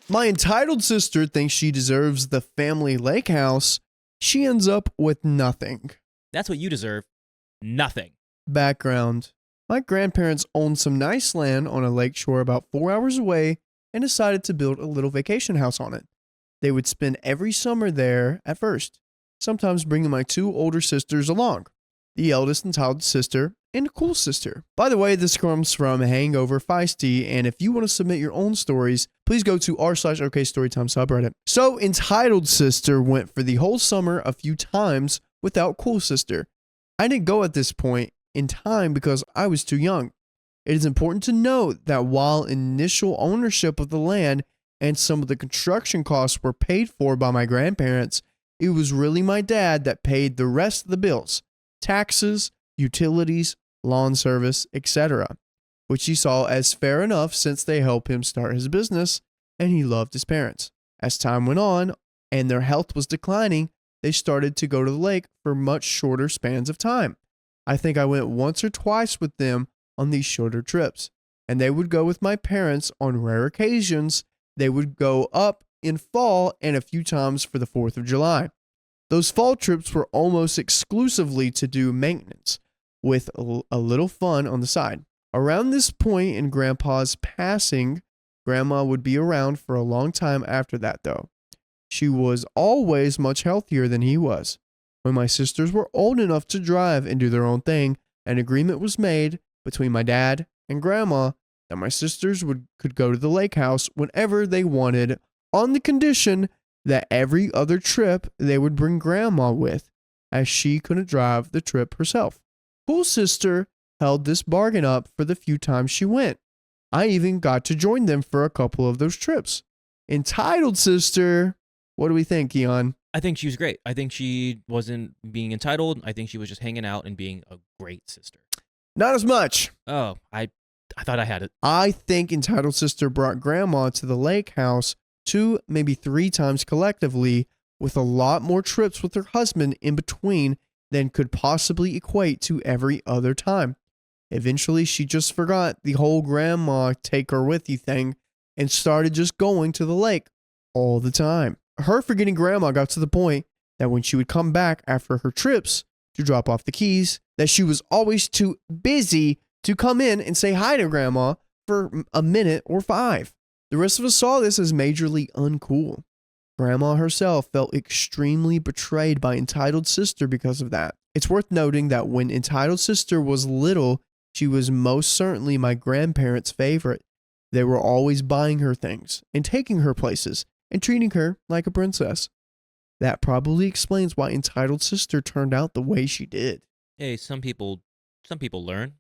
My entitled sister thinks she deserves the family lake house. She ends up with nothing. That's what you deserve. Nothing. Background. My grandparents owned some nice land on a lake shore about 4 hours away and decided to build a little vacation house on it. They would spend every summer there at first, sometimes bringing my two older sisters along, the eldest entitled sister and the cool sister. By the way, this comes from Hangover Feisty, and if you want to submit your own stories, please go to r/OK Storytime subreddit. So, entitled sister went for the whole summer a few times without cool sister. I didn't go at this point in time because I was too young. It is important to note that while initial ownership of the land and some of the construction costs were paid for by my grandparents, it was really my dad that paid the rest of the bills, taxes, utilities, lawn service, etc., which he saw as fair enough since they helped him start his business and he loved his parents. As time went on and their health was declining, they started to go to the lake for much shorter spans of time. I think I went once or twice with them on these shorter trips, and they would go with my parents on rare occasions. They would go up in fall and a few times for the 4th of July. Those fall trips were almost exclusively to do maintenance, with a little fun on the side. Around this point in Grandpa's passing, Grandma would be around for a long time after that, though. She was always much healthier than he was. When my sisters were old enough to drive and do their own thing, an agreement was made between my dad and Grandma that my sisters could go to the lake house whenever they wanted, on the condition that every other trip they would bring Grandma with, as she couldn't drive the trip herself. Cool sister held this bargain up for the few times she went. I even got to join them for a couple of those trips. Entitled sister, what do we think, Keon? I think she was great. I think she wasn't being entitled. I think she was just hanging out and being a great sister. Not as much. Oh, I thought I had it. I think entitled sister brought Grandma to the lake house 2, maybe 3 times collectively, with a lot more trips with her husband in between than could possibly equate to every other time. Eventually, she just forgot the whole grandma take her with you thing and started just going to the lake all the time. Her forgetting Grandma got to the point that when she would come back after her trips to drop off the keys, that she was always too busy to come in and say hi to Grandma for a minute or 5. The rest of us saw this as majorly uncool. Grandma herself felt extremely betrayed by entitled sister because of that. It's worth noting that when entitled sister was little, she was most certainly my grandparents' favorite. They were always buying her things and taking her places and treating her like a princess. That probably explains why entitled sister turned out the way she did. Hey, some people learn.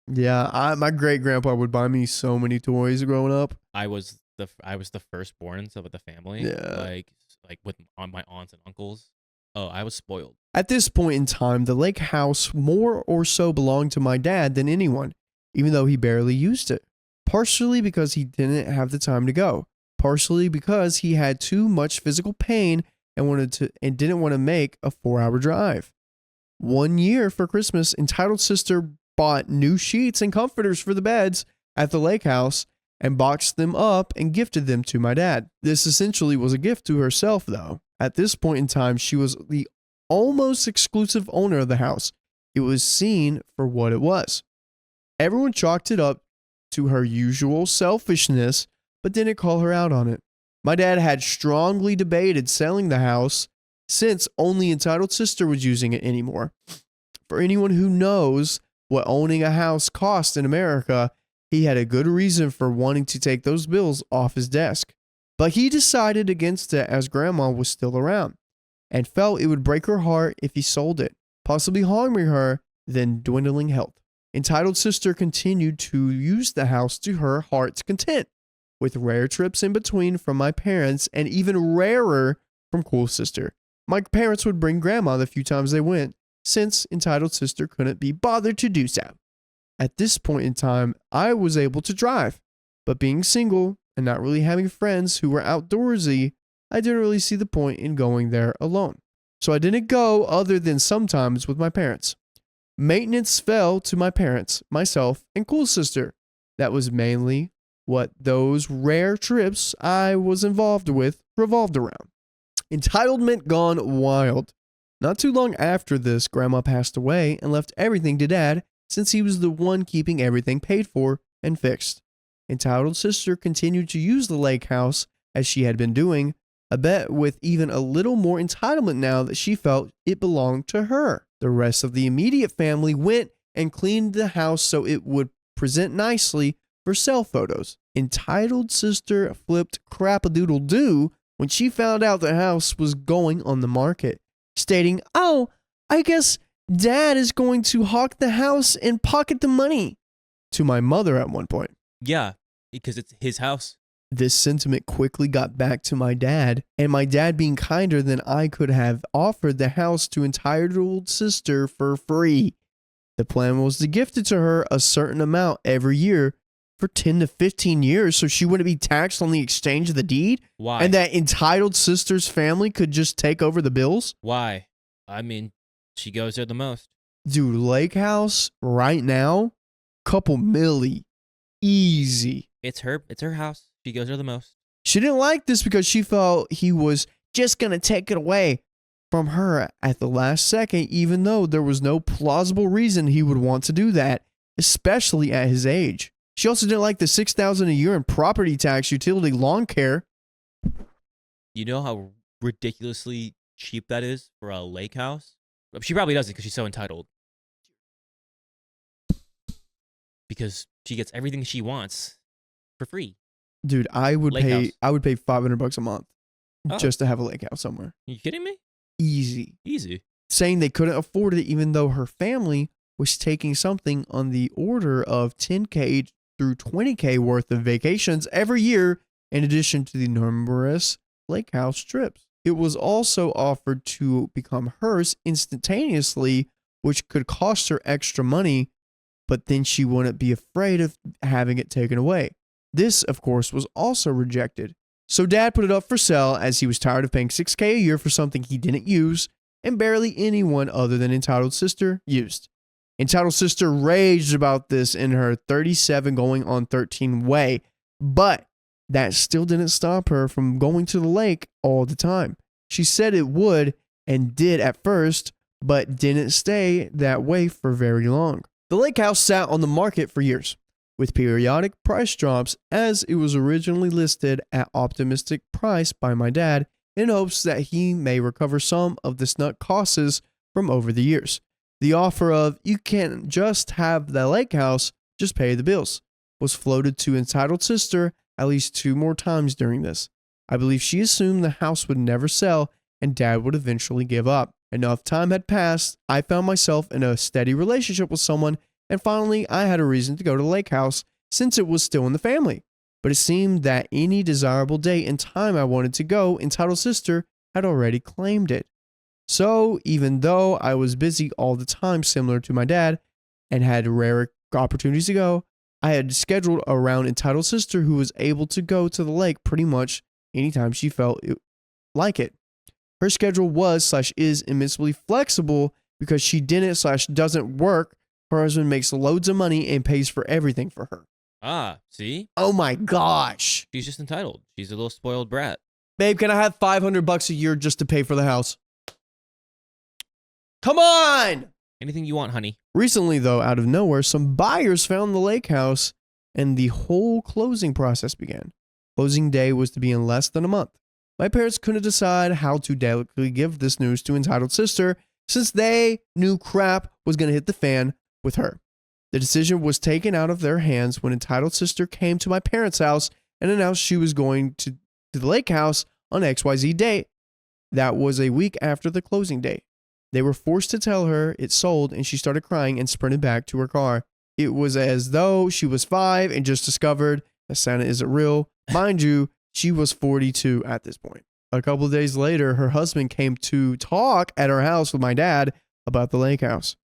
Yeah, my great grandpa would buy me so many toys growing up. I was the firstborn of the family. Yeah. Like with my aunts and uncles. Oh, I was spoiled. At this point in time, the lake house more or so belonged to my dad than anyone, even though he barely used it. Partially because he didn't have the time to go. Partially because he had too much physical pain and didn't want to make a 4-hour drive. One year for Christmas, entitled sister bought new sheets and comforters for the beds at the lake house and boxed them up and gifted them to my dad. This essentially was a gift to herself, though. At this point in time, she was the almost exclusive owner of the house. It was seen for what it was. Everyone chalked it up to her usual selfishness, but didn't call her out on it. My dad had strongly debated selling the house since only entitled sister was using it anymore. For anyone who knows what owning a house costs in America, he had a good reason for wanting to take those bills off his desk. But he decided against it as Grandma was still around and felt it would break her heart if he sold it, possibly harming her, then dwindling health. Entitled sister continued to use the house to her heart's content, with rare trips in between from my parents and even rarer from cool sister. My parents would bring Grandma the few times they went, since entitled sister couldn't be bothered to do so. At this point in time, I was able to drive, but being single and not really having friends who were outdoorsy, I didn't really see the point in going there alone. So I didn't go other than sometimes with my parents. Maintenance fell to my parents, myself, and cool sister. That was mainly what those rare trips I was involved with revolved around. Entitlement gone wild. Not too long after this, Grandma passed away and left everything to Dad since he was the one keeping everything paid for and fixed. Entitled sister continued to use the lake house as she had been doing, I bet with even a little more entitlement now that she felt it belonged to her. The rest of the immediate family went and cleaned the house so it would present nicely for sale photos. Entitled sister flipped crap-a-doodle-doo when she found out the house was going on the market, stating, "Oh, I guess Dad is going to hawk the house and pocket the money," to my mother at one point. Yeah, because it's his house. This sentiment quickly got back to my dad, and my dad, being kinder than I could have, offered the house to entitled sister for free. The plan was to gift it to her a certain amount every year for 10 to 15 years so she wouldn't be taxed on the exchange of the deed. Why? And that entitled sister's family could just take over the bills. Why? I mean, she goes there the most. Dude, lake house right now, couple milli. Easy. It's her house. She goes there the most. She didn't like this because she felt he was just going to take it away from her at the last second, even though there was no plausible reason he would want to do that, especially at his age. She also didn't like the $6,000 a year in property tax, utility, lawn care. You know how ridiculously cheap that is for a lake house? She probably doesn't because she's so entitled. Because she gets everything she wants for free. Dude, I would Lake pay house. $500 a month just to have a lake house somewhere. Are you kidding me? Easy. Easy. Saying they couldn't afford it even though her family was taking something on the order of $10K through $20K worth of vacations every year in addition to the numerous lake house trips. It was also offered to become hers instantaneously, which could cost her extra money, but then she wouldn't be afraid of having it taken away. This, of course, was also rejected. So Dad put it up for sale as he was tired of paying $6K a year for something he didn't use and barely anyone other than entitled sister used. Entitled sister raged about this in her 37 going on 13 way, but that still didn't stop her from going to the lake all the time. She said it would and did at first, but didn't stay that way for very long. The lake house sat on the market for years, with periodic price drops as it was originally listed at optimistic price by my dad in hopes that he may recover some of the sunk costs from over the years. The offer of, "You can't just have the lake house, just pay the bills," was floated to entitled sister at least 2 more times during this. I believe she assumed the house would never sell and Dad would eventually give up. Enough time had passed, I found myself in a steady relationship with someone, and finally I had a reason to go to the lake house since it was still in the family. But it seemed that any desirable date and time I wanted to go, entitled sister had already claimed it. So even though I was busy all the time similar to my dad and had rare opportunities to go, I had scheduled around entitled sister who was able to go to the lake pretty much anytime she felt like it. Her schedule was/is immensely flexible because she didn't/doesn't work. Her husband makes loads of money and pays for everything for her. Ah, see? Oh my gosh. She's just entitled. She's a little spoiled brat. Babe, can I have $500 a year just to pay for the house? Come on! Anything you want, honey. Recently, though, out of nowhere, some buyers found the lake house and the whole closing process began. Closing day was to be in less than a month. My parents couldn't decide how to delicately give this news to entitled sister since they knew crap was going to hit the fan with her. The decision was taken out of their hands when entitled sister came to my parents' house and announced she was going to the lake house on XYZ date. That was a week after the closing date. They were forced to tell her it sold and she started crying and sprinted back to her car. It was as though she was 5 and just discovered that Santa isn't real. Mind you, she was 42 at this point. A couple of days later, her husband came to talk at her house with my dad about the lake house.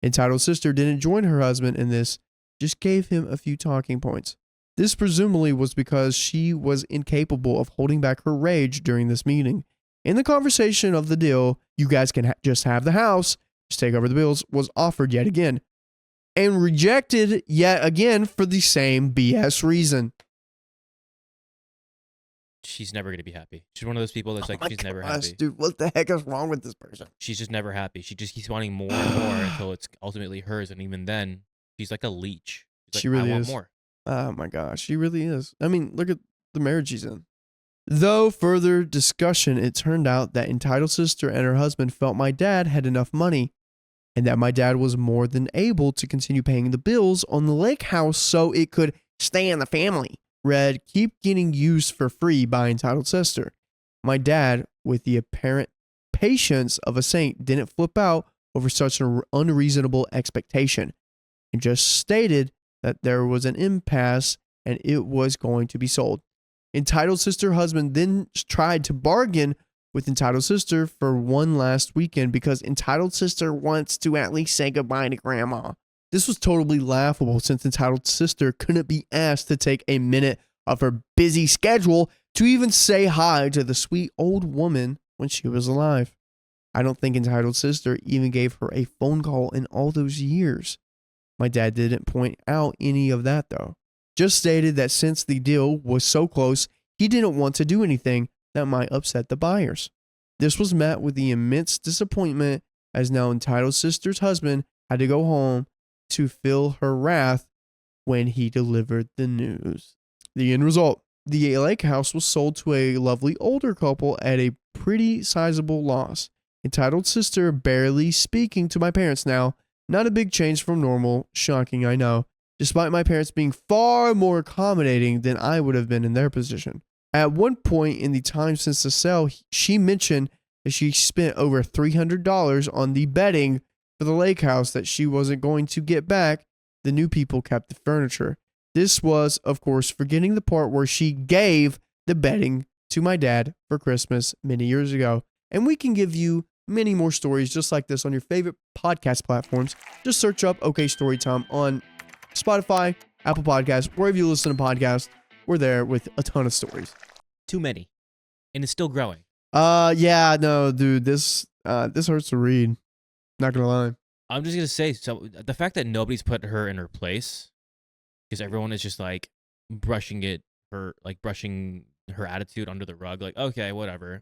Entitled sister didn't join her husband in this, just gave him a few talking points. This presumably was because she was incapable of holding back her rage during this meeting. In the conversation of the deal, "You guys can just have the house, just take over the bills," was offered yet again and rejected yet again for the same BS reason. she's never gonna be happy. She's one of those people that's like she's never happy. Dude, what the heck is wrong with this person? She's just never happy. She just keeps wanting more and more until it's ultimately hers. And even then, she's like a leech. She's She like, really I want is. more. Oh my gosh, she really is. I mean, look at the marriage she's in. Though further discussion, it turned out that entitled sister and her husband felt my dad had enough money and that my dad was more than able to continue paying the bills on the lake house so it could stay in the family. Read, keep getting used for free by entitled sister. My dad, with the apparent patience of a saint, didn't flip out over such an unreasonable expectation and just stated that there was an impasse and it was going to be sold. Entitled sister husband then tried to bargain with entitled sister for one last weekend because entitled sister wants to at least say goodbye to grandma. This was totally laughable since entitled sister couldn't be asked to take a minute of her busy schedule to even say hi to the sweet old woman when she was alive. I don't think entitled sister even gave her a phone call in all those years. My dad didn't point out any of that though. Just stated that since the deal was so close, he didn't want to do anything that might upset the buyers. This was met with the immense disappointment as now entitled sister's husband had to go home to feel her wrath when he delivered the news. The end result, the lake house was sold to a lovely older couple at a pretty sizable loss. Entitled sister barely speaking to my parents now. Not a big change from normal. Shocking, I know. Despite my parents being far more accommodating than I would have been in their position. At one point in the time since the sale, she mentioned that she spent over $300 on the bedding for the lake house that she wasn't going to get back. The new people kept the furniture. This was, of course, forgetting the part where she gave the bedding to my dad for Christmas many years ago. And we can give you many more stories just like this on your favorite podcast platforms. Just search up OK Storytime on Spotify, Apple Podcasts, wherever you listen to podcasts. We're there with a ton of stories. Too many. And it's still growing. Yeah, no, dude, this hurts to read. Not gonna lie. I'm just gonna say, so the fact that nobody's put her in her place, because everyone is just like brushing her attitude under the rug, like, okay, whatever.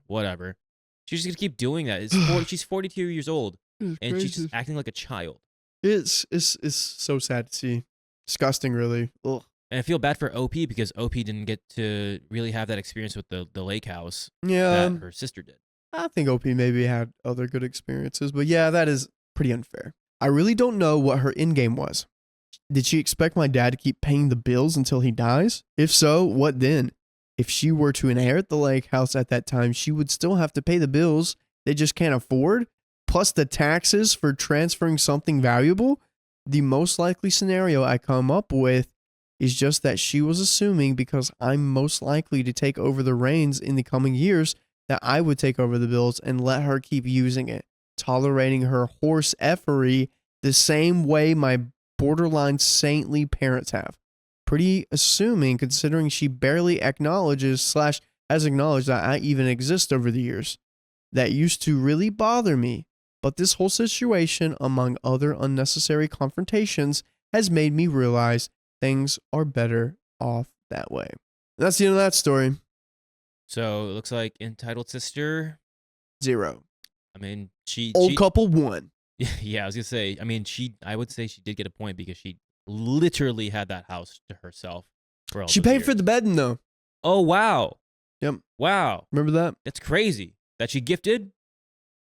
She's just gonna keep doing that. She's 42 years old, and she's just acting like a child. It's so sad to see. Disgusting, really. Ugh. And I feel bad for OP because OP didn't get to really have that experience with the lake house Yeah, that her sister did. I think OP maybe had other good experiences, but yeah, that is pretty unfair. I really don't know what her end game was. Did she expect my dad to keep paying the bills until he dies? If so, what then? If she were to inherit the lake house at that time, she would still have to pay the bills they just can't afford, plus the taxes for transferring something valuable. The most likely scenario I come up with is just that she was assuming because I'm most likely to take over the reins in the coming years that I would take over the bills and let her keep using it, tolerating her horse effery the same way my borderline saintly parents have. Pretty assuming considering she barely acknowledges / has acknowledged that I even exist over the years. That used to really bother me, but this whole situation, among other unnecessary confrontations, has made me realize things are better off that way. And that's the end of that story. So it looks like entitled sister 0. I mean, Old couple 1. Yeah, I was gonna say. I mean, I would say she did get a point because she literally had that house to herself for all. She paid for the bedding though. Oh wow. Yep. Wow. Remember that? That's crazy. That she gifted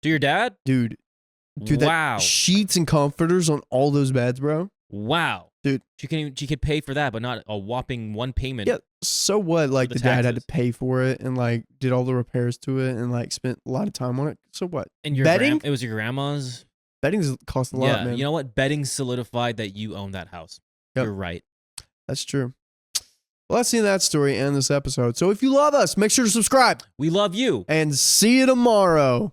to your dad? Dude, wow. That sheets and comforters on all those beds, bro. Wow. Dude. She could pay for that, but not a whopping one payment. Yeah. So what? Like the dad had to pay for it and like did all the repairs to it and like spent a lot of time on it. So what? And your bedding? It was your grandma's. Bedding's cost a lot, man. You know what? Bedding solidified that you own that house. Yep. You're right. That's true. Well, that's the end of that story and this episode. So if you love us, make sure to subscribe. We love you. And see you tomorrow.